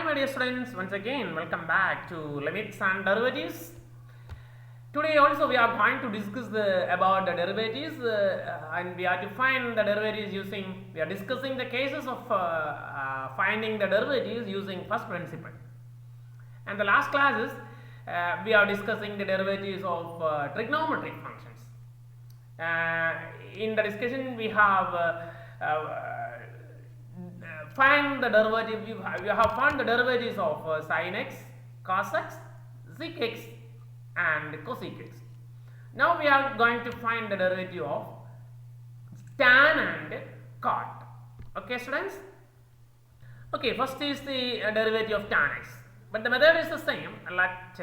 my dear students, once again welcome back to limits and derivatives. Today also we are going to discuss about the derivatives and we are to find the derivatives we are discussing the cases of finding the derivatives using first principle. And the last classes we are discussing the derivatives of trigonometric functions. In the discussion we have find the derivative. You have found the derivatives of sin x, cos x, sec x, and cosec x. Now we are going to find the derivative of tan and cot. Okay, students. Okay, first is the derivative of tan x, but the method is the same. Let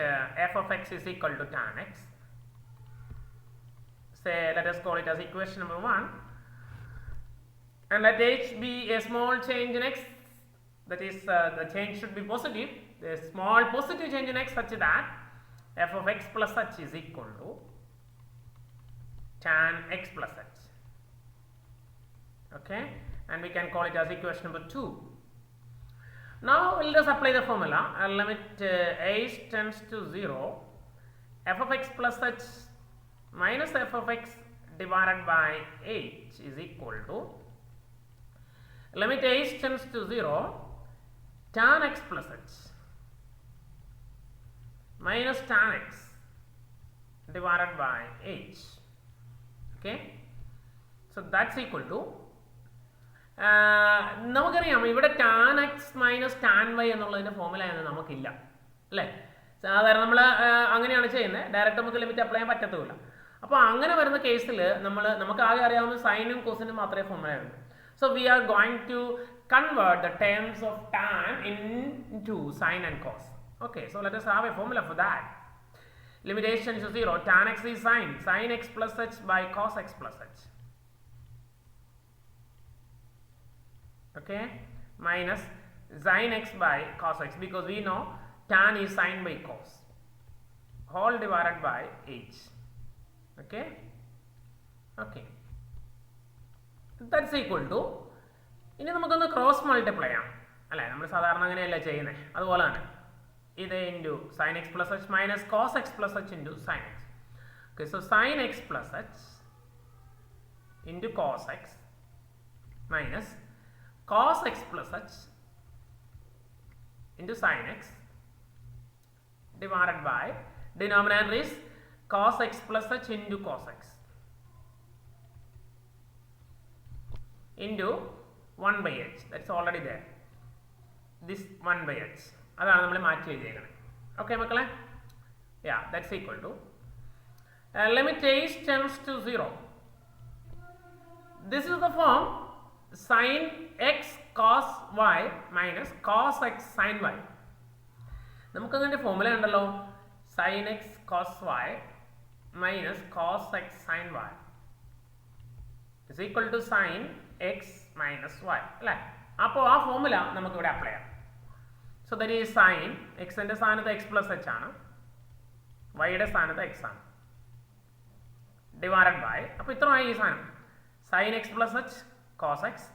f of x is equal to tan x. Say, let us call it as equation number 1. And let h be a small change in x, that is the change should be positive, a small positive change in x such that f of x plus h is equal to tan x plus h. Okay, and we can call it as equation number 2. Now let us apply the formula. Limit h tends to 0, f of x plus h minus f of x divided by h is equal to limit h tends to 0, tan x plus h minus tan x divided by h. Okay, so that's equal to നമുക്കറിയാം ഇവിടെ tan x minus tan y എന്നുള്ളതിൻ്റെ ഫോർമുലയാണ് നമുക്കില്ല അല്ലേ. സാധാരണ നമ്മൾ അങ്ങനെയാണ് ചെയ്യുന്നത്, direct നമുക്ക് ലിമിറ്റ് അപ്ലൈ ചെയ്യാൻ പറ്റത്തുമില്ല. അപ്പോൾ അങ്ങനെ വരുന്ന കേസിൽ നമുക്ക് ആകെ അറിയാവുന്ന സൈനും കോസിനും മാത്രമേ ഫോർമുല ഉള്ളൂ. So we are going to convert the terms of tan into sin and cos. Okay, so let us have a formula for that. Limit h tends to 0, tan x is sin x plus h by cos x plus h. Okay, minus sin x by cos x, because we know tan is sin by cos, whole divided by h. Okay, okay. That's equal to, ഇനി നമുക്കൊന്ന് cross multiply ചെയ്യാം അല്ലേ, നമ്മൾ സാധാരണ അങ്ങനെയല്ല ചെയ്യുന്നത്. അതുപോലെ തന്നെ ഇത് into sine x plus h minus cos x plus h into sine x. Okay, so sine x plus h into cos x minus cos x plus h into sine x divided by denominator is cos x plus h into cos x into 1 by h, that's already there, this 1 by h അതാണ് നമ്മൾ മാറ്റി എഴുതിയേക്കുന്നത്. Okay മക്കളെ, yeah, that's equal to limit h tends to 0. This is the form sin x cos y minus cos x sin y. നമുക്കതിൻ്റെ formula ഉണ്ടല്ലോ, sin x cos y minus cos x sin y is equal to sin x minus y അല്ലേ. അപ്പോൾ ആ formula നമുക്ക് ഇവിടെ apply ചെയ്യാം. So that is sign എക്സിൻ്റെ സ്ഥാനത്ത് എക്സ് പ്ലസ് എച്ച് ആണ്, വൈയുടെ സ്ഥാനത്ത് എക്സ് ആണ്, ഡിവൈഡഡ് ബൈ, അപ്പോൾ ഇത്രമായി ഈ സാധനം sine x plus h cos x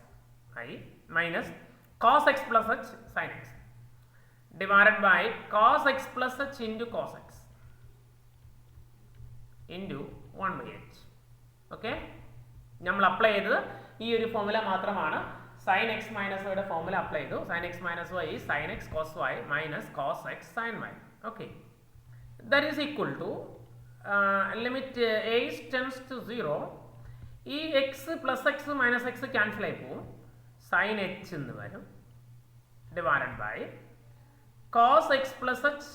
i minus cos x plus h sine x divided by cos x plus h into cos x into 1 by h. Okay, നമ്മൾ apply ചെയ്തത് ഈ ഒരു formula മാത്രമാണ്. Sine x minus വൈയുടെ formula apply ചെയ്തു. Sine x minus y sine x cos y minus cos x sine y. Okay, that is equal to limit h tends to 0, ഈ X plus x minus x cancel ആയി പോവും, sine h എന്ന് വരും, divided by cos x plus h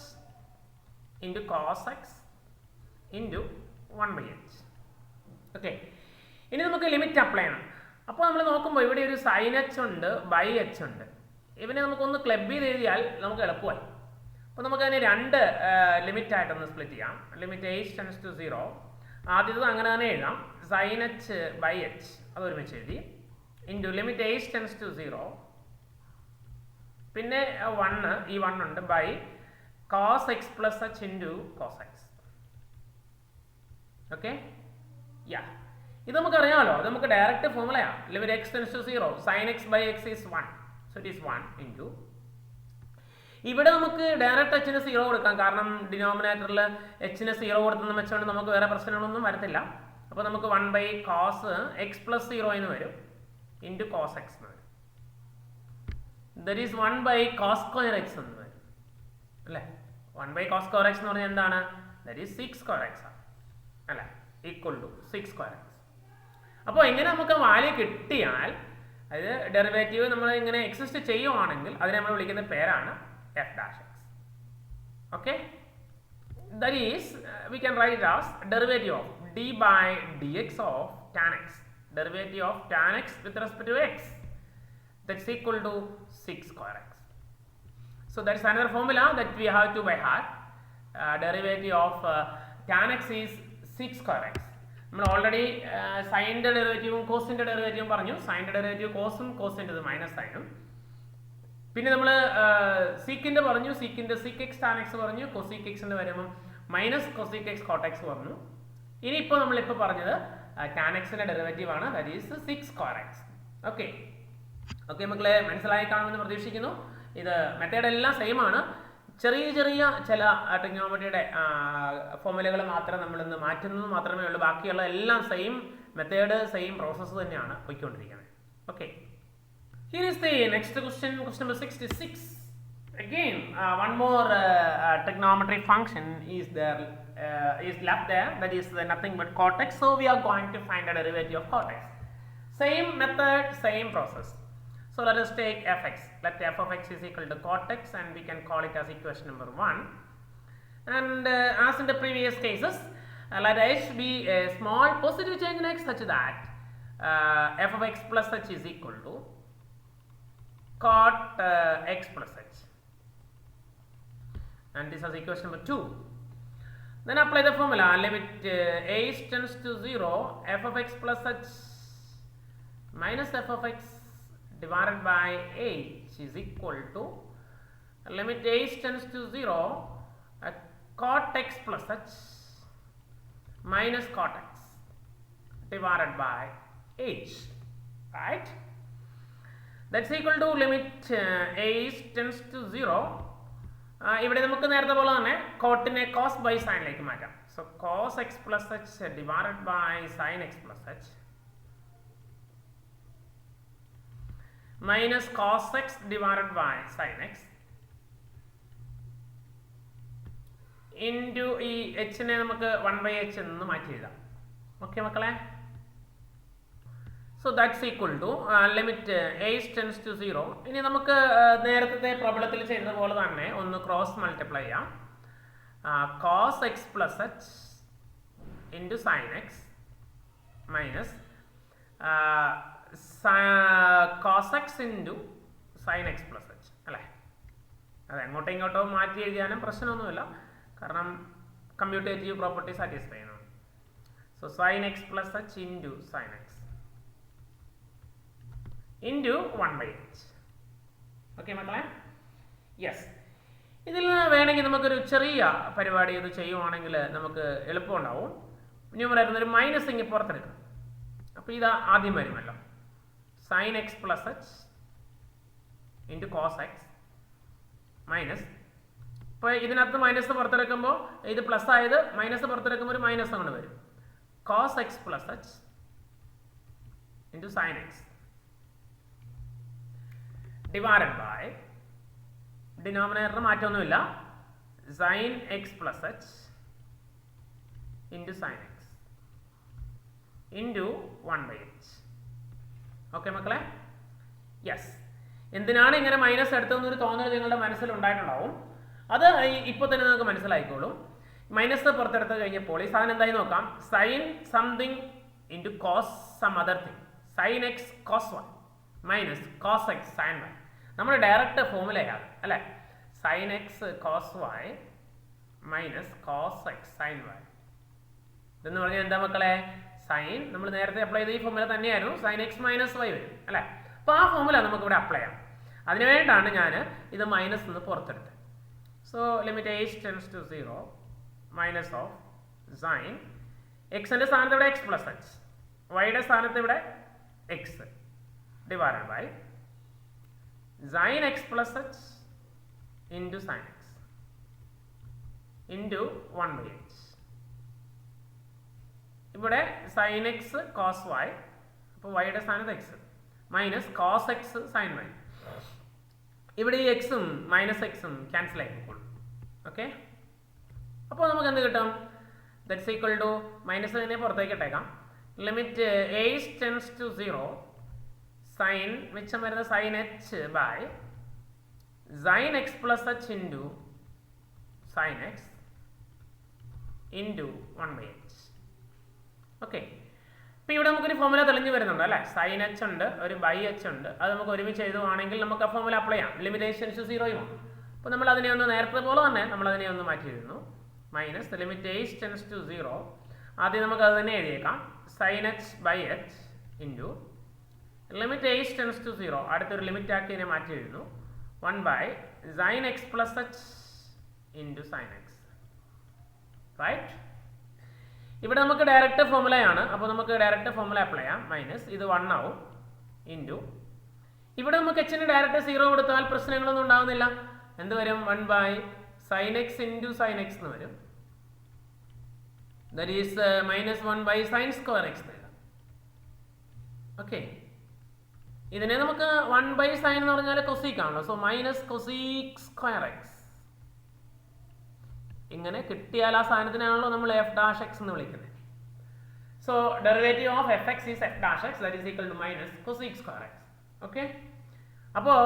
into cos x into 1 by h. Okay, ഇനി നമുക്ക് limit apply ചെയ്യണം. അപ്പോൾ നമ്മൾ നോക്കുമ്പോൾ ഇവിടെ ഒരു സൈൻ എച്ച് ഉണ്ട്, ബൈ എച്ച് ഉണ്ട്. ഇവനെ നമുക്കൊന്ന് ക്ലബ് ചെയ്ത് എഴുതിയാൽ നമുക്ക് എളുപ്പമായി. അപ്പോൾ നമുക്കതിനെ രണ്ട് ലിമിറ്റായിട്ടൊന്ന് സ്പ്ലിറ്റ് ചെയ്യാം. ലിമിറ്റ് h ടെൻസ് ടു 0, ആദ്യത്തത് അങ്ങനെ തന്നെ എഴുതാം, സൈൻ എച്ച് ബൈ എച്ച് അതൊരുമിച്ച് എഴുതി, into limit h tends to 0, പിന്നെ 1, ഈ 1 ഉണ്ട്, by cos x plus h into cos x. Okay, yeah, ഇത് നമുക്കറിയാമല്ലോ, ഇത് നമുക്ക് ഡയറക്റ്റ് ഫോർമുലയാണ്. Limit x tends to 0, sine x by x is 1, so it is 1 into ഇവിടെ നമുക്ക് ഡയറക്റ്റ് എച്ചിന് 0 കൊടുക്കാം, കാരണം ഡിനോമിനേറ്ററിൽ എച്ചിന് 0 കൊടുത്തെന്ന് വെച്ചുകൊണ്ട് നമുക്ക് വേറെ പ്രശ്നങ്ങളൊന്നും വരത്തില്ല. അപ്പോൾ നമുക്ക് 1/cos x + 0 എന്ന് വരും, ഇൻറ്റു കോസ് എക്സ് എന്ന് വരും. That is 1/cos square x എന്ന് വരും അല്ലേ. 1/cos square x എന്ന് പറഞ്ഞാൽ എന്താണ്? ദറ്റ് ഈസ് 6 square x ആണ് അല്ലേ, ഈക്വൽ ടു 6 square x. അപ്പോൾ എങ്ങനെ നമുക്ക് വാല്യൂ കിട്ടിയാൽ അത് ഡെറിവേറ്റീവ് നമ്മൾ ഇങ്ങനെ എക്സിസ്റ്റ് ചെയ്യുവാണെങ്കിൽ അതിനെ നമ്മൾ വിളിക്കുന്ന പേരാണ് f dash x. Okay, that is we can write it as derivative of d/dx of tan x, derivative of tan x with respect to x, that's equal to 6 square x. So that is another formula that we have to by heart. Derivative of tan x is 6 square x. നമ്മൾ already സൈൻ്റെ ഡെറിവേറ്റീവും കോസിൻ്റെ ഡെറിവേറ്റീവും പറഞ്ഞു. സൈൻ്റെ derivative കോസും കോസിൻ്റെ minus സൈനും. പിന്നെ നമ്മൾ സീക്കിൻ്റെ പറഞ്ഞു, സീക്കിൻ്റെ seek X tan X പറഞ്ഞു. Cosec എക്സിൻ്റെ വരുമ്പം minus cosec x cot X പറഞ്ഞു. ഇനിയിപ്പോൾ നമ്മളിപ്പോൾ പറഞ്ഞത് ടാൻ എക്സിൻ്റെ ഡെറിവേറ്റീവ് ആണ്, that is 6 square x. Okay okay മക്കളെ, മനസ്സിലായി കാണുമെന്ന് പ്രതീക്ഷിക്കുന്നു. ഇത് മെത്തേഡ് എല്ലാം സെയിം ആണ്. ചെറിയ ചെറിയ ചില ട്രിഗ്നോമെട്രിയുടെ ഫോർമുലകൾ മാത്രം നമ്മളിന്ന് മാറ്റുന്നത് മാത്രമേ ഉള്ളൂ. ബാക്കിയുള്ള എല്ലാം സെയിം മെത്തേഡ്, സെയിം പ്രോസസ്സ് തന്നെയാണ് പോയിക്കൊണ്ടിരിക്കുന്നത്. Okay, here is the next question, question number 66. Again, one more trigonometry function is there, is left there, that is nothing but cot x. So we are going to find a derivative of cot x. Same method, same process. So let us take fx. Let f of x is equal to cot x, and we can call it as equation number 1. And as in the previous cases, let h be a small positive change in x such that f of x plus h is equal to cot x plus h. And this is equation number 2. Then apply the formula, limit h tends to 0, f of x plus h minus f of x divided by h is equal to limit h tends to 0, cot x plus h minus cot x divided by h, right? That's equal to limit h tends to 0. ഇവിടെ നമുക്ക് നേരത്തെ പോലെ തന്നെ കോട്ടിനെ cos by സൈനിലേക്ക് മാറ്റാം. So cos x plus h divided by sine x plus h minus cos x divided by sine x into ഈ എച്ചിനെ നമുക്ക് 1/h എന്ന് മാറ്റി എഴുതാം. ഓക്കെ മക്കളെ, so that's equal to limit h tends to 0. ഇനി നമുക്ക് നേരത്തെ പ്രോബ്ലത്തിൽ ചെയ്തതുപോലെ തന്നെ ഒന്ന് ക്രോസ് മൾട്ടിപ്ലൈ ചെയ്യാം. Cos x plus h into sine x minus cos x into sine x plus h അല്ലേ. അത് എങ്ങോട്ടോ ഇങ്ങോട്ടോ മാറ്റി എഴുതിയാലും പ്രശ്നമൊന്നുമില്ല, കാരണം കമ്മ്യൂട്ടേറ്റീവ് പ്രോപ്പർട്ടി സാറ്റിസ്ഫൈ ചെയ്യുന്നു. So sine x plus h into sine x into 1/h. Okay മക്കളെ, യെസ്. ഇതിൽ വേണമെങ്കിൽ നമുക്കൊരു ചെറിയ പരിപാടി ഇത് ചെയ്യുവാണെങ്കിൽ നമുക്ക് എളുപ്പമുണ്ടാവും. ന്യൂമറേറ്ററിൽ ഒരു മൈനസ് ഇങ്ങനെ പുറത്തെടുക്കും. അപ്പോൾ ഇത് ആദ്യം വരുമല്ലോ, sine x plus h into cos x minus. ഇപ്പോൾ ഇതിനകത്ത് മൈനസ് പുറത്തെടുക്കുമ്പോൾ ഇത് പ്ലസ് ആയത് മൈനസ് പുറത്തെടുക്കുമ്പോൾ ഒരു മൈനസ് അങ്ങോട്ട് വരും. Cos x plus h into sine x divided by denominator മാറ്റമൊന്നുമില്ല, sine x plus h into sine x into 1/h. Okay മക്കളെ, yes. എന്തിനാണ് ഇങ്ങനെ മൈനസ് എടുത്തതെന്നൊരു തോന്നൽ നിങ്ങളുടെ മനസ്സിൽ ഉണ്ടായിട്ടുണ്ടാവും. അത് ഇപ്പോൾ തന്നെ നിങ്ങൾക്ക് മനസ്സിലായിക്കോളും. മൈനസ് പുറത്തെടുത്ത് കഴിഞ്ഞപ്പോൾ ഈ സാധനം എന്തായി നോക്കാം. Sine something into cos some other thing, sine x cos 1 minus cos x sine 1. നമ്മൾ ഡയറക്റ്റ് ഫോർമുലയാണ് അല്ലേ, sine x cos y minus cos x sine y. ഇതെന്ന് പറഞ്ഞാൽ എന്താ മക്കളെ, സൈൻ നമ്മൾ നേരത്തെ അപ്ലൈ ചെയ്ത ഈ ഫോർമുല തന്നെയായിരുന്നു, സൈൻ എക്സ് മൈനസ് വൈ വരും അല്ലേ. അപ്പോൾ ആ ഫോർമുല നമുക്കിവിടെ അപ്ലൈ ചെയ്യാം. അതിനുവേണ്ടിയിട്ടാണ് ഞാൻ ഇത് മൈനസ് നിന്ന് പുറത്തെടുത്തത്. So limit h tends to 0 minus of sine എക്സിൻ്റെ സ്ഥാനത്ത് ഇവിടെ എക്സ് പ്ലസ് എച്ച്, വൈയുടെ സ്ഥാനത്ത് ഇവിടെ x divided by sine x plus h into sine x into 1/x. ഇവിടെ സൈൻ എക്സ് കോസ് വൈ, അപ്പോൾ വൈയുടെ സ്ഥാനത്ത് x, minus cos x sine y. ഇവിടെ ഈ എക്സും മൈനസ് എക്സും ക്യാൻസൽ ആയിക്കോളും. ഓക്കെ, അപ്പോൾ നമുക്ക് എന്ത് കിട്ടും? ദറ്റ്സ് ഈക്വൽ ടു മൈനസ് തന്നെ പുറത്തേക്ക് ഇട്ടേക്കാം. Limit a tends to 0 sine മിച്ചം വരുന്ന sine h by sine x plus h into sine x into 1/x. Okay, ഇപ്പം ഇവിടെ നമുക്കൊരു ഫോമുല തെളിഞ്ഞു വരുന്നുണ്ട് അല്ലേ? സൈൻ എച്ച് ഉണ്ട്, ഒരു ബൈ എച്ച് ഉണ്ട്. അത് നമുക്ക് ഒരുമിച്ച് എഴുതുവാണെങ്കിൽ നമുക്ക് ആ ഫോമുല അപ്ലൈ ചെയ്യാം. ലിമിറ്റേഷൻസ് 0 അപ്പോൾ നമ്മൾ അതിനെ ഒന്ന് നേരത്തെ പോലെ തന്നെ നമ്മൾ അതിനെ ഒന്ന് മാറ്റി എഴുതുന്നു. Minus limit a tends to 0, ആദ്യം നമുക്ക് അത് തന്നെ എഴുതിയേക്കാം. Sine h by h into limit a tends to 0, അടുത്തൊരു ലിമിറ്റ് ആക്കി ഇതിനെ മാറ്റി എഴുതുന്നു. 1 by sine x plus h into sine x. Right, ഇവിടെ നമുക്ക് ഡയറക്റ്റ് ഫോമുലയാണ്, അപ്പോൾ നമുക്ക് ഡയറക്റ്റ് ഫോമുല അപ്ലൈ ചെയ്യാം. മൈനസ് ഇത് 1 ആവും ഇൻറ്റു ഇവിടെ നമുക്ക് എച്ചിന് ഡയറക്റ്റ് 0 കൊടുത്താൽ പ്രശ്നങ്ങളൊന്നും ഉണ്ടാകുന്നില്ല. എന്ത് വരും? 1 by sine x into sine x എന്ന് വരും. That is minus 1 by sine square x എന്ന് എഴുതാം. ഓക്കെ, ഇതിനെ നമുക്ക് 1 ബൈ സൈൻ എന്ന് പറഞ്ഞാൽ കൊസീക്ക് ആണല്ലോ, so minus cosec square X. ഇങ്ങനെ കിട്ടിയാൽ ആ സാധനത്തിനാണല്ലോ നമ്മൾ എഫ് ഡാഷ് എക്സ് എന്ന് വിളിക്കുന്നത്. So derivative of f x is f dash x, that is equal to minus cosec square x. Okay, അപ്പോൾ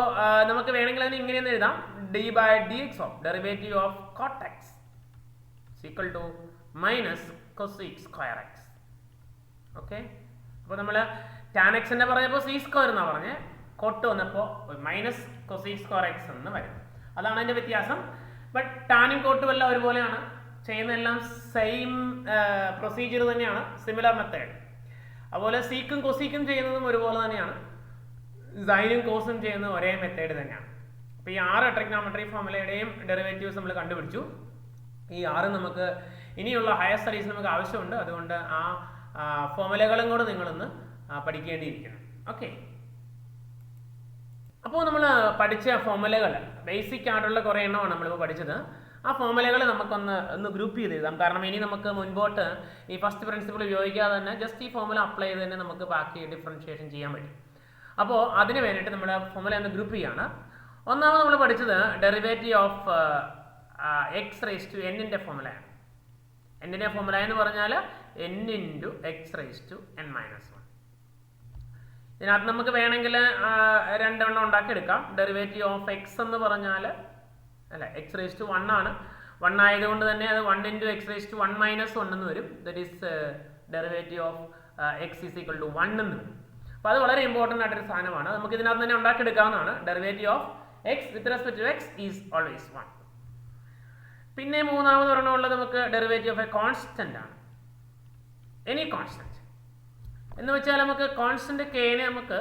നമുക്ക് വേണമെങ്കിൽ അതിന് ഇങ്ങനെയൊന്ന് എഴുതാം. D by d x of derivative of cot x equal to minus cosec square x. Okay, അപ്പോൾ നമ്മൾ tan എക്സിന്റെ പറഞ്ഞപ്പോൾ സി സ്ക്വയർ എന്നാണ് പറഞ്ഞത്, കോട്ട് വന്നപ്പോൾ മൈനസ് കൊസീക്ക് സ്ക്വയർ എക്സ് എന്ന് വരും. അതാണ് അതിൻ്റെ വ്യത്യാസം. ബട്ട് ടാനും കോട്ടും എല്ലാം ഒരുപോലെയാണ്, ചെയ്യുന്നതെല്ലാം സെയിം പ്രൊസീജിയർ തന്നെയാണ്, സിമിലർ മെത്തേഡ്. അതുപോലെ സീക്കും കൊസീക്കും ചെയ്യുന്നതും ഒരുപോലെ തന്നെയാണ്, സൈനും കോസും ചെയ്യുന്നത് ഒരേ മെത്തേഡ് തന്നെയാണ്. അപ്പോൾ ഈ 6 ട്രിഗ്നോമെട്രി ഫോമുലയുടെയും ഡെറിവേറ്റീവ്സ് നമ്മൾ കണ്ടുപിടിച്ചു. ഈ 6 നമുക്ക് ഇനിയുള്ള ഹയർ സ്റ്റഡീസ് നമുക്ക് ആവശ്യമുണ്ട്. അതുകൊണ്ട് ആ ഫോമുലകളും കൂടെ നിങ്ങളൊന്ന് പഠിക്കേണ്ടിയിരിക്കണം. ഓക്കെ, അപ്പോൾ നമ്മൾ പഠിച്ച ഫോമുലകൾ ബേസിക് ആയിട്ടുള്ള കുറേ എണ്ണമാണ് നമ്മളിപ്പോൾ പഠിച്ചത്. ആ ഫോമുലകൾ നമുക്കൊന്ന് ഗ്രൂപ്പ് ചെയ്ത് എഴുതാം. കാരണം ഇനി നമുക്ക് മുൻപോട്ട് ഈ ഫസ്റ്റ് പ്രിൻസിപ്പിൾ ഉപയോഗിക്കാതെ തന്നെ ജസ്റ്റ് ഈ ഫോമുല അപ്ലൈ ചെയ്ത് തന്നെ നമുക്ക് ബാക്കി ഡിഫറൻഷിയേഷൻ ചെയ്യാൻ പറ്റും. അപ്പോൾ അതിന് വേണ്ടിയിട്ട് നമ്മൾ ഫോമുല ഒന്ന് ഗ്രൂപ്പ് ചെയ്യാണ്. ഒന്നാമത് നമ്മൾ പഠിച്ചത് derivative of x raise to എന്നിൻ്റെ ഫോമുലയാണ്. എന്നിൻ്റെ ഫോമുല എന്ന് പറഞ്ഞാൽ n into x raise to n minus 1. ഇതിനകത്ത് നമുക്ക് വേണമെങ്കിൽ 2 എണ്ണം ഉണ്ടാക്കിയെടുക്കാം. ഡെറിവേറ്റീവ് ഓഫ് എക്സ് എന്ന് പറഞ്ഞാൽ അല്ല എക്സ് റേസ് ടു 1 ആണ്. 1 ആയതുകൊണ്ട് തന്നെ അത് 1 into x raise to 1 minus 1 എന്ന് വരും. That is derivative of x is equal to 1 എന്ന് വരും. അപ്പോൾ അത് വളരെ ഇമ്പോർട്ടൻ്റ് ആയിട്ടൊരു സാധനമാണ്. നമുക്ക് ഇതിനകത്ത് തന്നെ ഉണ്ടാക്കിയെടുക്കാവുന്നതാണ്. Derivative of x with respect to x is always 1. പിന്നെ മൂന്നാമത് ഒരെണ്ണമുള്ളത് നമുക്ക് ഡെറിവേറ്റീവ് ഓഫ് എ കോൺസ്റ്റൻ്റ് ആണ്. എനി കോൺസ്റ്റൻ്റ് എന്ന് വെച്ചാൽ നമുക്ക് കോൺസ്റ്റന്റ് കെനെ നമുക്ക്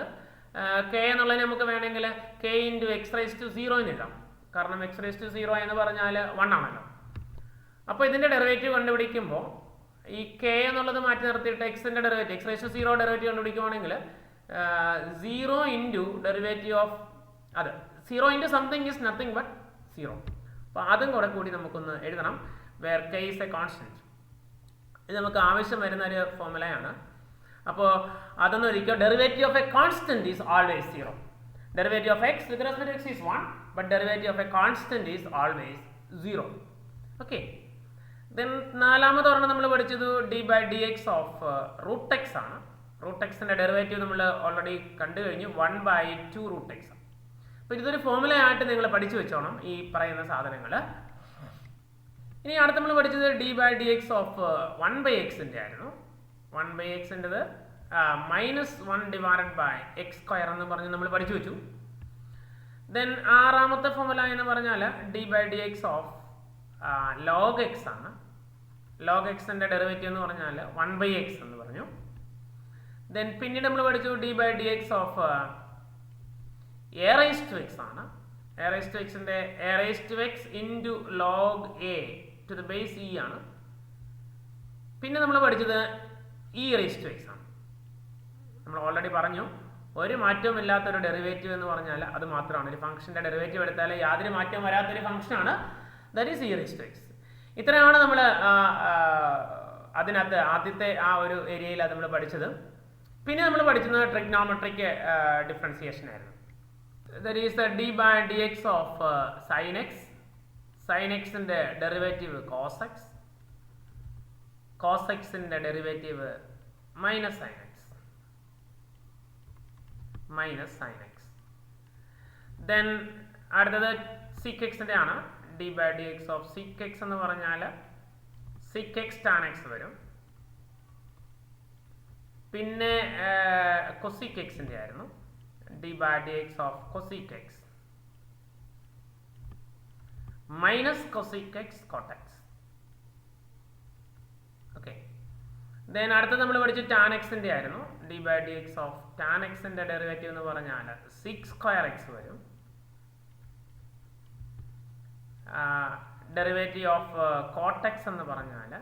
കെ എന്നുള്ളതിനെ നമുക്ക് വേണമെങ്കിൽ k into x raise to 0 എന്ന് എഴുതാം. കാരണം എക്സ് റൈസ് ടു 0 എന്ന് പറഞ്ഞാൽ 1 ആണല്ലോ. അപ്പോൾ ഇതിൻ്റെ ഡെറിവേറ്റീവ് കണ്ടുപിടിക്കുമ്പോൾ ഈ കെ എന്നുള്ളത് മാറ്റി നിർത്തിയിട്ട് എക്സിൻ്റെ derivative x raise to 0 derivative കണ്ടുപിടിക്കുവാണെങ്കിൽ 0 ഇൻറ്റു ഡെറിവേറ്റീവ് ഓഫ് അത് 0 into something is nothing but 0. അപ്പോൾ അതും കൂടെ കൂടി നമുക്കൊന്ന് എഴുതണം. Where k is a constant. ഇത് നമുക്ക് ആവശ്യം വരുന്ന ഒരു ഫോമുലയാണ്. അപ്പോൾ അതൊന്നും ഒരിക്കലും derivative of a constant is always 0. Derivative of x with respect to x is 1 but derivative of a constant is always 0. Okay, then നാലാമത് ഒരെണ്ണം നമ്മൾ പഠിച്ചത് d by d x of root x ആണ്. റൂട്ട് എക്സിൻ്റെ derivative നമ്മൾ already കണ്ടു കഴിഞ്ഞു. 1 by 2 root X. അപ്പോൾ ഇതൊരു ഫോമുലയായിട്ട് നിങ്ങൾ പഠിച്ചു വെച്ചോണം ഈ പറയുന്ന സാധനങ്ങൾ. ഇനി അടുത്ത് നമ്മൾ പഠിച്ചത് d by d x of 1 by എക്സിൻ്റെ ആയിരുന്നു. 1 ബൈ എക്സിൻ്റെത് minus 1 divided by x square എന്ന് പറഞ്ഞ് നമ്മൾ പഠിച്ചു വെച്ചു. ദെൻ ആറാമത്തെ ഫോമുല എന്ന് പറഞ്ഞാൽ d by d x of log x ആണ്. ലോഗ് എക്സിൻ്റെ ഡെറിവേറ്റീവ് എന്ന് പറഞ്ഞാൽ 1 ബൈ എക്സ് എന്ന് പറഞ്ഞു. ദെൻ പിന്നീട് നമ്മൾ പഠിച്ചു d by d x of a raise to x ആണ്. എ റൈസ് ടു എക്സിൻ്റെ a raise to x into log a to the base e ആണ്. പിന്നെ നമ്മൾ പഠിച്ചത് ഇ റൈസ് ടു എക്സ് ആണ്. നമ്മൾ ഓൾറെഡി പറഞ്ഞു ഒരു മാറ്റവും ഇല്ലാത്തൊരു ഡെറിവേറ്റീവ് എന്ന് പറഞ്ഞാൽ അത് മാത്രമാണ്. ഒരു ഫംഗ്ഷൻ്റെ ഡെറിവേറ്റീവ് എടുത്താൽ യാതൊരു മാറ്റവും വരാത്തൊരു ഫംഗ്ഷനാണ്, ദാറ്റ് ഈസ് e⁻⁻x. ഇത്രയാണ് നമ്മൾ അതിനകത്ത് ആദ്യത്തെ ആ ഒരു ഏരിയയിൽ അത് നമ്മൾ പഠിച്ചത്. പിന്നെ നമ്മൾ പഠിച്ചത് ട്രിഗ്നോമെട്രിക് ഡിഫറൻസിയേഷൻ ആയിരുന്നു. That is d/dx of sin x. sin xന്റെ ഡെറിവേറ്റീവ് cos x, cos xന്റെ derivative minus sin x, minus sin x. Then അടുത്തത് sec xന്റെ ആണ്. d/dx ഓഫ് sec x എന്ന് പറഞ്ഞാൽ sec x tan x വരും. പിന്നെ cosec xന്റെ ആയിരുന്നു d/dx of cosec x minus cosec x cot x. Okay. Then അടുത്തത് നമ്മൾ പഠിച്ച tan x ന്റെ ആയിരുന്നു. d/dx ഓഫ് tan x ന്റെ ഡെറിവേറ്റീവ് എന്ന് പറഞ്ഞാൽ sec square x വരും. ഡെറിവേറ്റീവ് ഓഫ് cot x എന്ന് പറഞ്ഞാൽ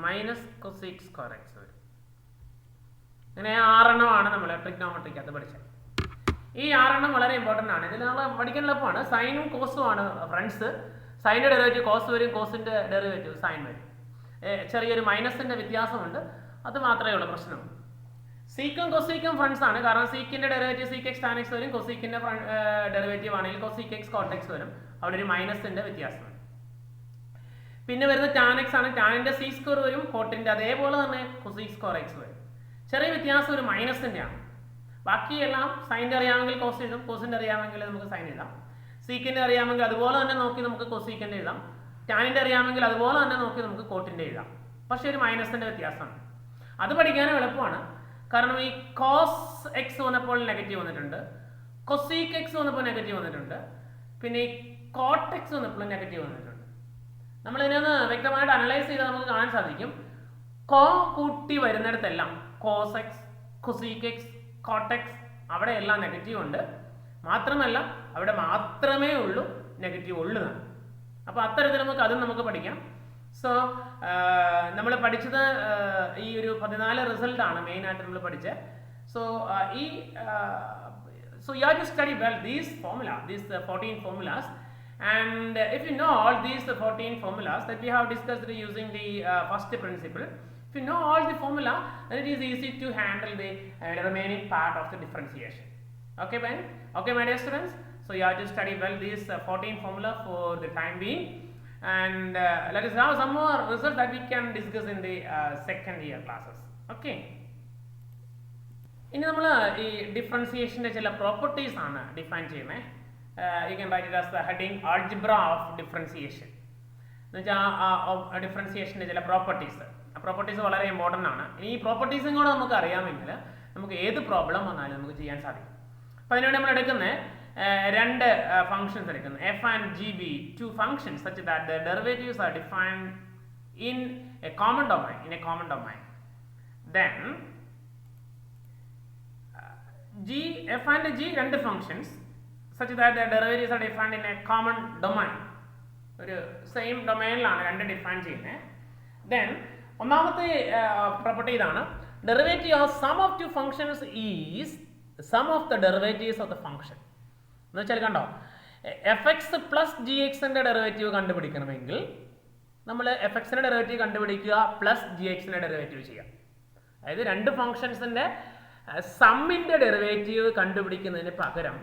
മൈനസ് cosec square x വരും. ഇങ്ങനെ 6 എണ്ണമാണ് നമ്മൾ ട്രിഗ്നോമെട്രിക്ക് അത് പഠിച്ചത്. ഈ 6 എണ്ണം വളരെ ഇമ്പോർട്ടൻ്റ് ആണ്. ഇതിൽ നമ്മൾ പഠിക്കാൻ എളുപ്പമാണ്. സൈനും കോസും ആണ് ഫ്രണ്ട്സ്. സൈൻ്റെ ഡെറിവേറ്റീവ് കോസ് വരും, കോസിൻ്റെ ഡെറിവേറ്റീവ് സൈൻ വരും. ചെറിയൊരു മൈനസിൻ്റെ വ്യത്യാസമുണ്ട്, അത് മാത്രമേ ഉള്ളൂ പ്രശ്നം. സീക്കും കൊസീക്കും ഫ്രണ്ട്സ് ആണ്. കാരണം സീക്കിൻ്റെ derivative sec x tan x വരും, കൊസീക്കിൻ്റെ ഡെറിവേറ്റീവ് ആണെങ്കിൽ cosec x cot x വരും. അവിടെ ഒരു മൈനസിൻ്റെ വ്യത്യാസമുണ്ട്. പിന്നെ വരുന്നത് tan x ആണ്. ടാനിൻ്റെ സി സ്ക്വയർ വരും, കോട്ടിൻ്റെ അതേപോലെ തന്നെ cosec square x വരും. ചെറിയ വ്യത്യാസം ഒരു മൈനസിൻ്റെ ആണ്. ബാക്കിയെല്ലാം സൈൻ്റെ അറിയാമെങ്കിൽ കോസ് എഴുതാം, കോസിൻ്റെ അറിയാമെങ്കിൽ നമുക്ക് സൈൻ എഴുതാം. സീക്കിൻ്റെ അറിയാമെങ്കിൽ അതുപോലെ തന്നെ നോക്കി നമുക്ക് കൊസീക്കിൻ്റെ എഴുതാം. ടാനിൻ്റെ അറിയാമെങ്കിൽ അതുപോലെ തന്നെ നോക്കി നമുക്ക് കോട്ടിൻ്റെ എഴുതാം. പക്ഷേ ഒരു മൈനസിൻ്റെ വ്യത്യാസമാണ്. അത് പഠിക്കാനും എളുപ്പമാണ്. കാരണം ഈ കോസ് എക്സ് വന്നപ്പോൾ നെഗറ്റീവ് വന്നിട്ടുണ്ട്, കൊസീക്ക് എക്സ് വന്നപ്പോൾ നെഗറ്റീവ് വന്നിട്ടുണ്ട്, പിന്നെ ഈ കോട്ട് എക്സ് വന്നപ്പോൾ നെഗറ്റീവ് വന്നിട്ടുണ്ട്. നമ്മൾ ഇതിനൊന്ന് വ്യക്തമായിട്ട് അനലൈസ് ചെയ്താൽ നമുക്ക് കാണാൻ സാധിക്കും. കോ കൂട്ടി വരുന്നിടത്തെല്ലാം cos x, cosec x, cot x അവിടെ എല്ലാം നെഗറ്റീവ് ഉണ്ട്. മാത്രമല്ല അവിടെ മാത്രമേ ഉള്ളൂ നെഗറ്റീവ് ഉള്ളതാണ്. അപ്പോൾ അത്തരത്തിൽ നമുക്ക് പഠിക്കാം. സോ നമ്മൾ പഠിച്ചത് ഈ ഒരു 14 റിസൾട്ടാണ് മെയിനായിട്ട് നമ്മൾ പഠിച്ചത്. So you have to study well these 14 formulas, and if you know all these 14 formulas that we have discussed using the first principle, if you know all the formula, then it is easy to handle the remaining part of the differentiation. Okay, my dear students. So you have to study well these 14 formula for the time being, and let us have some more results that we can discuss in the second year classes. Okay. ഇനി നമ്മൾ ഈ ഡിഫറൻസിയേഷൻ്റെ ചില properties ആണ് define ചെയ്യുന്നത്. You can write it as the heading algebra of differentiation. എന്ന് വെച്ചാൽ ഡിഫറൻസിയേഷൻ്റെ ചില properties വളരെ ഇമ്പോർട്ടൻ്റ് ആണ്. ഇനി ഈ പ്രോപ്പർട്ടീസും കൂടെ നമുക്ക് അറിയാമെങ്കിൽ നമുക്ക് ഏത് പ്രോബ്ലം വന്നാലും നമുക്ക് ചെയ്യാൻ സാധിക്കും. അപ്പോൾ അതിനുവേണ്ടി നമ്മൾ എടുക്കുന്നത് രണ്ട് ഫംഗ്ഷൻസ് എടുക്കുന്നു, f and gb, two functions such that the derivatives are defined in a common domain. Then f and g രണ്ട് functions such that the derivatives are defined in a common domain. ഒരു same ഡൊമൈനിലാണ് രണ്ട് define ചെയ്യുന്നത്. Then ഒന്നാമത്തെ property ഇതാണ്, derivative of sum of two functions is sum of the derivatives of the function. എന്ന് വെച്ചാൽ കണ്ടോ, എഫ് എക്സ് പ്ലസ് ജി എക്സിൻ്റെ ഡെറിവേറ്റീവ് കണ്ടുപിടിക്കണമെങ്കിൽ നമ്മൾ എഫ് എക്സിൻ്റെ ഡെറിവേറ്റീവ് കണ്ടുപിടിക്കുക പ്ലസ് ജി എക്സിൻ്റെ ഡെറിവേറ്റീവ് ചെയ്യുക. അതായത് രണ്ട് ഫംഗ്ഷൻസിൻ്റെ സമ്മിൻ്റെ ഡെറിവേറ്റീവ് കണ്ടുപിടിക്കുന്നതിന് പകരം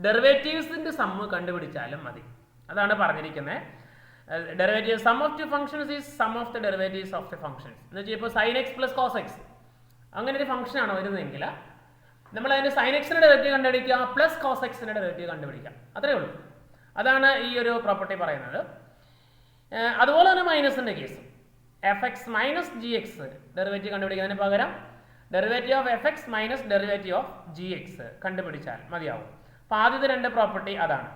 ഡെറിവേറ്റീവ്സിൻ്റെ സമ്മ് കണ്ടുപിടിച്ചാലും മതി. അതാണ് പറഞ്ഞിരിക്കുന്നത്. Derivative sum of two functions is sum of the derivatives of the functions. എന്ന് വെച്ചാൽ ഇപ്പോൾ sine x plus cos x അങ്ങനെ ഒരു ഫംഗ്ഷനാണ് വരുന്നതെങ്കിൽ നമ്മൾ അതിൻ്റെ സൈൻ എക്സിൻ്റെ ഡെറിവേറ്റീവ് കണ്ടുപിടിക്കുക പ്ലസ് കോസ് എക്സിൻ്റെ ഡെറിവേറ്റീവ് കണ്ടുപിടിക്കുക, അത്രേ ഉള്ളൂ. അതാണ് ഈ ഒരു പ്രോപ്പർട്ടി പറയുന്നത്. അതുപോലെ തന്നെ മൈനസിൻ്റെ case, f x minus g x derivative കണ്ടുപിടിക്കുന്നതിന് പകരം derivative of f x minus derivative of g x കണ്ടുപിടിച്ചാൽ മതിയാവും. അപ്പോൾ ആദ്യത്തെ രണ്ട് പ്രോപ്പർട്ടി അതാണ്.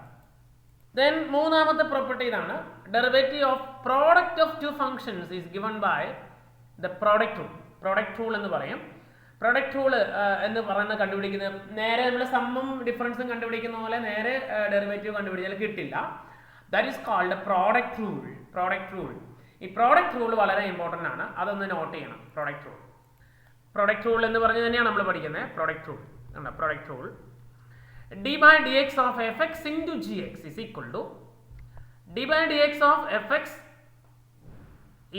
ദെൻ മൂന്നാമത്തെ പ്രോപ്പർട്ടി ഇതാണ്, derivative of product of two functions is given by the product rule എന്ന് പറയും. പ്രോഡക്റ്റ് റൂൾ എന്ന് പറയുന്നത് കണ്ടുപിടിക്കുന്നത് നേരെ നമ്മൾ സമ്മും ഡിഫറൻസും കണ്ടുപിടിക്കുന്ന പോലെ നേരെ ഡെറിവേറ്റീവ് കണ്ടുപിടിച്ചാൽ കിട്ടില്ല. That is called product rule. ഈ പ്രോഡക്റ്റ് റൂൾ വളരെ ഇമ്പോർട്ടൻ്റ് ആണ്, അതൊന്ന് നോട്ട് ചെയ്യണം. പ്രോഡക്റ്റ് റൂൾ എന്ന് പറഞ്ഞ് തന്നെയാണ് നമ്മൾ പഠിക്കുന്നത്. പ്രോഡക്റ്റ് റൂൾ കണ്ടോ, product rule d by dx of fx into gx is equal to d by dx of fx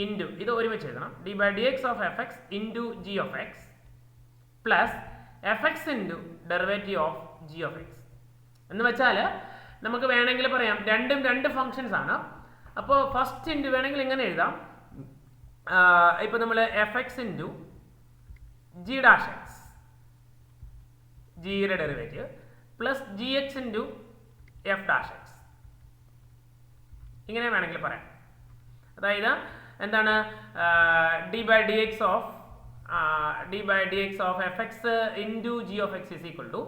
into ഇത് ഒരുമിച്ച് എഴുതണം, d by dx of fx into g of x plus fx into derivative of g of x എന്ന് വെച്ചാൽ നമുക്ക് വേണമെങ്കിൽ പറയാം രണ്ടും രണ്ട് ഫങ്ഷൻസ് ആണ്. അപ്പോൾ ഫസ്റ്റ് ഇൻറ്റു വേണമെങ്കിൽ ഇങ്ങനെ എഴുതാം, ഇപ്പോൾ നമ്മൾ f x into g dash x, ജിയുടെ derivative plus g x into f dash x, ഇങ്ങനെ വേണമെങ്കിൽ പറയാം. അതായത് എന്താണ്, d by d x of f x into g of x is equal to,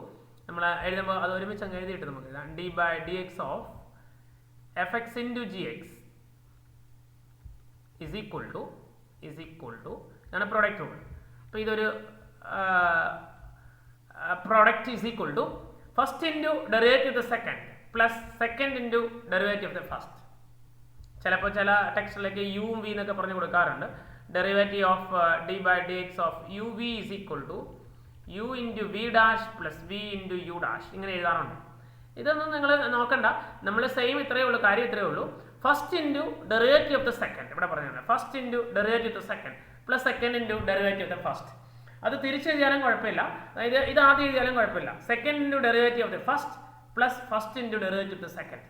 നമ്മൾ എഴുതുമ്പോൾ അത് ഒരുമിച്ച് അങ്ങ് എഴുതിയിട്ട് നമുക്ക് എഴുതാം d by d x of f x into g x is equal to ആണ് പ്രോഡക്റ്റ് റൂൾ. അപ്പോൾ ഇതൊരു product is equal to first into derivative of the second plus second into derivative of the first. ചിലപ്പോൾ ചില ടെക്സ്റ്റിലേക്ക് യും v എന്നൊക്കെ പറഞ്ഞു കൊടുക്കാറുണ്ട്. Derivative of d by d x of u v is equal to u into v dash plus v into u dash, ഇങ്ങനെ എഴുതാറുണ്ട്. ഇതൊന്നും നിങ്ങൾ നോക്കണ്ട, നമ്മൾ സെയിം ഇത്രയേ ഉള്ളൂ, കാര്യം ഇത്രയേ ഉള്ളൂ. First into derivative of the second, ഇവിടെ പറഞ്ഞത് first into derivative of the second plus second into derivative of the first. അത് തിരിച്ചെഴുതിയാലും കുഴപ്പമില്ല, അതായത് ഇത് ആദ്യം എഴുതിയാലും കുഴപ്പമില്ല. Second into derivative of the first plus first into derivative of the second,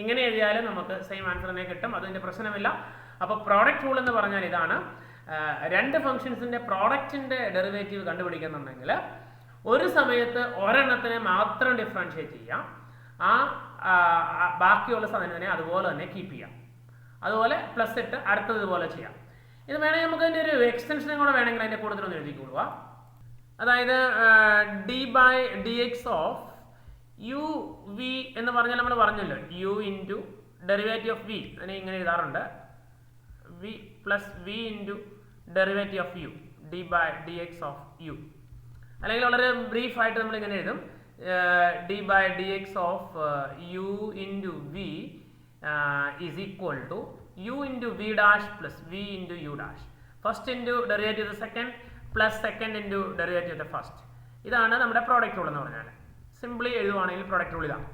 ഇങ്ങനെ എഴുതിയാലും നമുക്ക് സെയിം ആൻസർ തന്നെ കിട്ടും, അതിൻ്റെ പ്രശ്നമില്ല. അപ്പോൾ പ്രോഡക്റ്റ് റൂൾ എന്ന് പറഞ്ഞാൽ ഇതാണ്, രണ്ട് ഫംഗ്ഷൻസിൻ്റെ പ്രോഡക്റ്റിൻ്റെ ഡെറിവേറ്റീവ് കണ്ടുപിടിക്കുന്നുണ്ടെങ്കിൽ ഒരു സമയത്ത് ഒരെണ്ണത്തിനെ മാത്രം ഡിഫറൻഷിയേറ്റ് ചെയ്യാം, ബാക്കിയുള്ള സാധനത്തിനെ അതുപോലെ തന്നെ കീപ്പ് ചെയ്യാം, അതുപോലെ പ്ലസ് ഇട്ട് അടുത്തത് ഇതുപോലെ ചെയ്യാം. ഇത് വേണമെങ്കിൽ നമുക്ക് അതിൻ്റെ ഒരു എക്സ്റ്റൻഷനും കൂടെ വേണമെങ്കിൽ അതിൻ്റെ കൂടുതലൊന്ന് എഴുതിക്കൊള്ളുക. അതായത് d by d x of u v എന്ന് പറഞ്ഞാൽ നമ്മൾ പറഞ്ഞല്ലോ u into derivative of v, അതിനെ ഇങ്ങനെ എഴുതാറുണ്ട്, v plus v into derivative of u d by d x of u. അല്ലെങ്കിൽ വളരെ ബ്രീഫായിട്ട് നമ്മൾ ഇങ്ങനെ എഴുതും d by dx of u into v is equal to u into v dash plus v into u dash, first into derivative of the second plus second into derivative of the first. ഇതാണ് നമ്മുടെ product rule എന്ന് പറഞ്ഞാൽ. Simply എഴുതുവാണെങ്കിൽ product rule ഇതാണ്.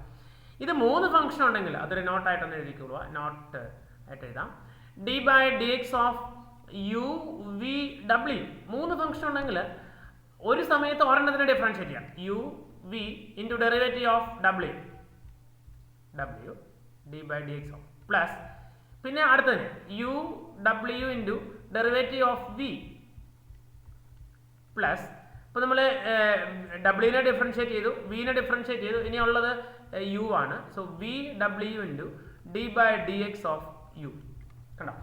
ഇത് മൂന്ന് function ഉണ്ടെങ്കിൽ അതൊരു നോട്ടായിട്ടൊന്ന് എഴുതിക്കൊള്ളുക, not ആയിട്ട് എഴുതാം. d by dx of u v w, മൂന്ന് ഫംഗ്ഷൻ ഉണ്ടെങ്കിൽ ഒരു സമയത്ത് ഒരെണ്ണത്തിന് ഡിഫറൻഷിയേറ്റ് ചെയ്യാം, u v into derivative of w d by dx of plus പിന്നെ അടുത്തതിന് u w into derivative of v plus. ഇപ്പോൾ നമ്മൾ ഡബ്ല്യൂനെ ഡിഫറൻഷിയേറ്റ് ചെയ്തു, വിനെ ഡിഫറൻഷിയേറ്റ് ചെയ്തു, ഇനിയുള്ളത് യു ആണ്. സോ വി ഡബ്ല്യു into d by d x of u. കണ്ടോ,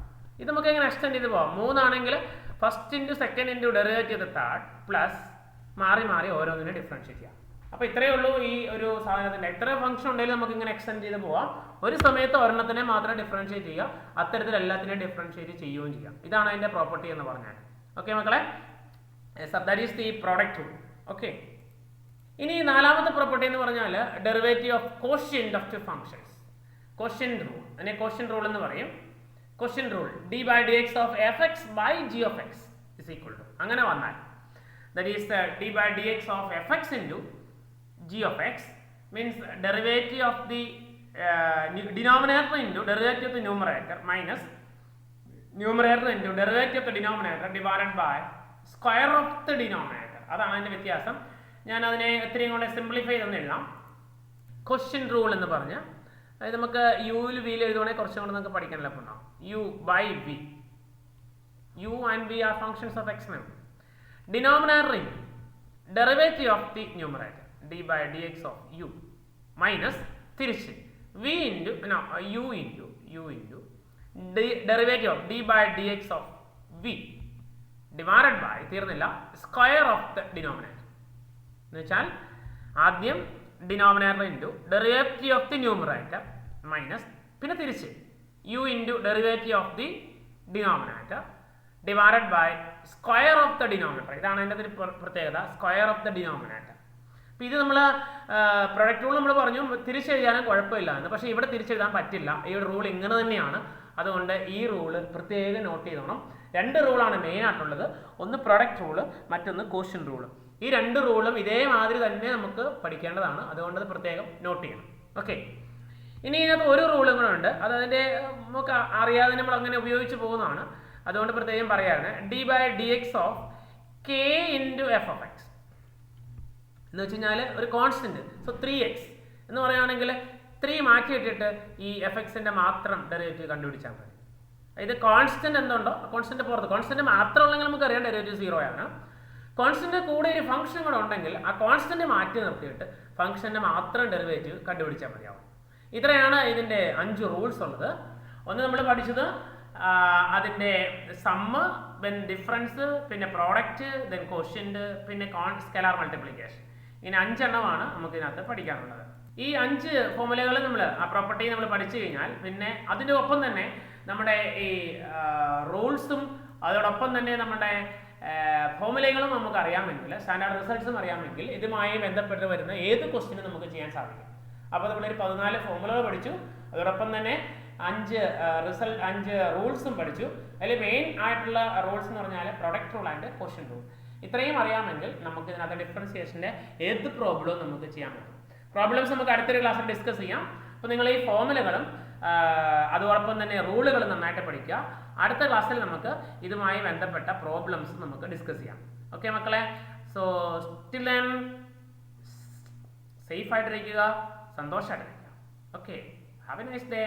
ഇത് നമുക്ക് എങ്ങനെ എക്സ്റ്റെൻഡ് ചെയ്ത് പോകാം. മൂന്നാണെങ്കിൽ first into second into derivative of the third plus മാറി മാറി ഓരോന്നിനെ ഡിഫറൻഷിയേറ്റ് ചെയ്യാം. അപ്പോൾ ഇത്രയേ ഉള്ളൂ ഈ ഒരു സാധനത്തിൻ്റെ. എത്ര ഫംഗ്ഷൻ ഉണ്ടെങ്കിലും നമുക്ക് ഇങ്ങനെ എക്സ്റ്റെൻഡ് ചെയ്ത് പോവാം. ഒരു സമയത്ത് ഒരെണ്ണത്തിനെ മാത്രം ഡിഫറൻഷിയേറ്റ് ചെയ്യുക, അത്തരത്തിൽ എല്ലാത്തിനെയും ഡിഫറൻഷിയേറ്റ് ചെയ്യുകയും ചെയ്യാം. ഇതാണ് അതിൻ്റെ പ്രോപ്പർട്ടി എന്ന് പറഞ്ഞാൽ. ഓക്കെ മക്കളെ, that is the product rule. Okay, ഇനി നാലാമത്തെ പ്രോപ്പർട്ടി എന്ന് പറഞ്ഞാൽ derivative of quotient of two functions. Quotient rule, അതിനെ കോഷ്യന്റ് റൂൾ എന്ന് പറയും. Quotient rule d by d x of f x by g of x is equal to, അങ്ങനെ വന്നാൽ that is d by dx of fx into g of x means derivative of the denominator into derivative of the numerator minus numerator into derivative of the denominator divided by square of the denominator. അതാണ് അതിൻ്റെ വ്യത്യാസം. ഞാൻ അതിനെ എത്രയും കൂടെ simplify ചെയ്തെന്ന് എഴുതാം. Question rule എന്ന് പറഞ്ഞാൽ അതായത് നമുക്ക് യുവിൽ വിയിൽ എഴുതുവാണെങ്കിൽ കുറച്ചും കൂടെ നമുക്ക് പഠിക്കാൻ എളുപ്പമുണ്ടാവും. U by v, u and v are functions of x ആണ്. Denominator into derivative of the numerator d by dx of u minus തിരിച്ച് v into u into derivative of d by dx of v divided by തീർന്നില്ല square of the denominator. എന്ന് വെച്ചാൽ ആദ്യം denominator into derivative of the numerator minus പിന്നെ തിരിച്ച് u into derivative of the denominator divided by square of the denominator. ഇതാണ് അതിൻ്റെ ഒരു പ്രത്യേകത, സ്ക്വയർ ഓഫ് ദ ഡിനോമിനേറ്റർ. അപ്പോൾ ഇത് നമ്മൾ പ്രൊഡക്റ്റ് റൂൾ നമ്മൾ പറഞ്ഞു തിരിച്ചെഴുതാനും കുഴപ്പമില്ല എന്ന്, പക്ഷേ ഇവിടെ തിരിച്ചെഴുതാൻ പറ്റില്ല. ഈ ഒരു റൂൾ ഇങ്ങനെ തന്നെയാണ്. അതുകൊണ്ട് ഈ റൂള് പ്രത്യേകം നോട്ട് ചെയ്തോണം. രണ്ട് റൂളാണ് മെയിൻ ആയിട്ടുള്ളത്. ഒന്ന് പ്രൊഡക്റ്റ് റൂള്, മറ്റൊന്ന് ക്വോഷ്യന്റ് റൂള്. ഈ രണ്ട് റൂളും ഇതേമാതിരി തന്നെ നമുക്ക് പഠിക്കേണ്ടതാണ്. അതുകൊണ്ട് അത് പ്രത്യേകം നോട്ട് ചെയ്യണം. ഓക്കെ, ഇനി ഇതിനകത്ത് ഒരു റൂളും കൂടെ ഉണ്ട്. അത് അതിൻ്റെ നമുക്ക് അറിയാതെ നമ്മൾ അങ്ങനെ ഉപയോഗിച്ച് പോകുന്നതാണ്. അതുകൊണ്ട് പ്രത്യേകം പറയാതെ d/dx of k into F of X എന്ന് വെച്ച് കഴിഞ്ഞാൽ ഒരു കോൺസ്റ്റന്റ്. സോ 3x എന്ന് പറയുകയാണെങ്കിൽ 3 മാറ്റി ഇട്ടിട്ട് ഈ എഫ് എക്സിൻ്റെ മാത്രം ഡെറിവേറ്റീവ് കണ്ടുപിടിച്ചാൽ മതി. ഇത് കോൺസ്റ്റന്റ് എന്തുണ്ടോ കോൺസ്റ്റന്റ് പുറത്ത്, കോൺസ്റ്റന്റ് മാത്രം ഉള്ളെങ്കിൽ നമുക്ക് അറിയാം ഡെറിവേറ്റീവ് 0 ആണ്. കോൺസ്റ്റന്റ് കൂടെ ഒരു ഫംഗ്ഷൻ കൂടെ ഉണ്ടെങ്കിൽ ആ കോൺസ്റ്റന്റ് മാറ്റി നിർത്തിയിട്ട് ഫംഗ്ഷന്റെ മാത്രം ഡെറിവേറ്റീവ് കണ്ടുപിടിച്ചാൽ മതിയാവും. ഇത്രയാണ് ഇതിൻ്റെ 5 റൂൾസ് ഉള്ളത്. ഒന്ന് നമ്മൾ പഠിച്ചത് അതിൻ്റെ സമ്മ്, ദെൻ ഡിഫറൻസ്, പിന്നെ പ്രോഡക്റ്റ്, ദെൻ ക്വോഷ്യന്റ്, പിന്നെ സ്കെലാർ മൾട്ടിപ്ലിക്കേഷൻ. ഇങ്ങനെ 5 എണ്ണമാണ് നമുക്ക് ഇതിനകത്ത് പഠിക്കാനുള്ളത്. ഈ 5 ഫോമുലകൾ നമ്മൾ ആ പ്രോപ്പർട്ടി നമ്മൾ പഠിച്ചു കഴിഞ്ഞാൽ പിന്നെ അതിൻ്റെ ഒപ്പം തന്നെ നമ്മുടെ ഈ റൂൾസും അതോടൊപ്പം തന്നെ നമ്മുടെ ഫോമുലകളും നമുക്ക് അറിയാമെങ്കിൽ, സ്റ്റാൻഡേർഡ് റിസൾട്ട്സും അറിയാമെങ്കിൽ ഇതുമായി ബന്ധപ്പെട്ട് വരുന്ന ഏത് ക്വസ്റ്റിനും നമുക്ക് ചെയ്യാൻ സാധിക്കും. അപ്പോൾ നമ്മളൊരു 14 ഫോമുലകൾ പഠിച്ചു, അതോടൊപ്പം തന്നെ 5 റൂൾസും പഠിച്ചു. അതിൽ മെയിൻ ആയിട്ടുള്ള റൂൾസ് എന്ന് പറഞ്ഞാൽ product rule and quotient rule. ഇത്രയും അറിയാമെങ്കിൽ നമുക്ക് ഇതിനകത്ത് ഡിഫറൻസിയേഷൻ്റെ ഏത് പ്രോബ്ലവും നമുക്ക് ചെയ്യാൻ പറ്റും. പ്രോബ്ലംസ് നമുക്ക് അടുത്തൊരു ക്ലാസ്സിൽ ഡിസ്കസ് ചെയ്യാം. അപ്പോൾ നിങ്ങൾ ഈ ഫോമുലകളും അതോടൊപ്പം തന്നെ റൂളുകളും നന്നായിട്ട് പഠിക്കുക. അടുത്ത ക്ലാസ്സിൽ നമുക്ക് ഇതുമായി ബന്ധപ്പെട്ട പ്രോബ്ലംസ് നമുക്ക് ഡിസ്കസ് ചെയ്യാം. ഓക്കെ മക്കളെ, സോ സ്റ്റിൽ ദെൻ സേഫ് ആയിട്ടിരിക്കുക, സന്തോഷമായിട്ടിരിക്കുക. Okay, have a nice day.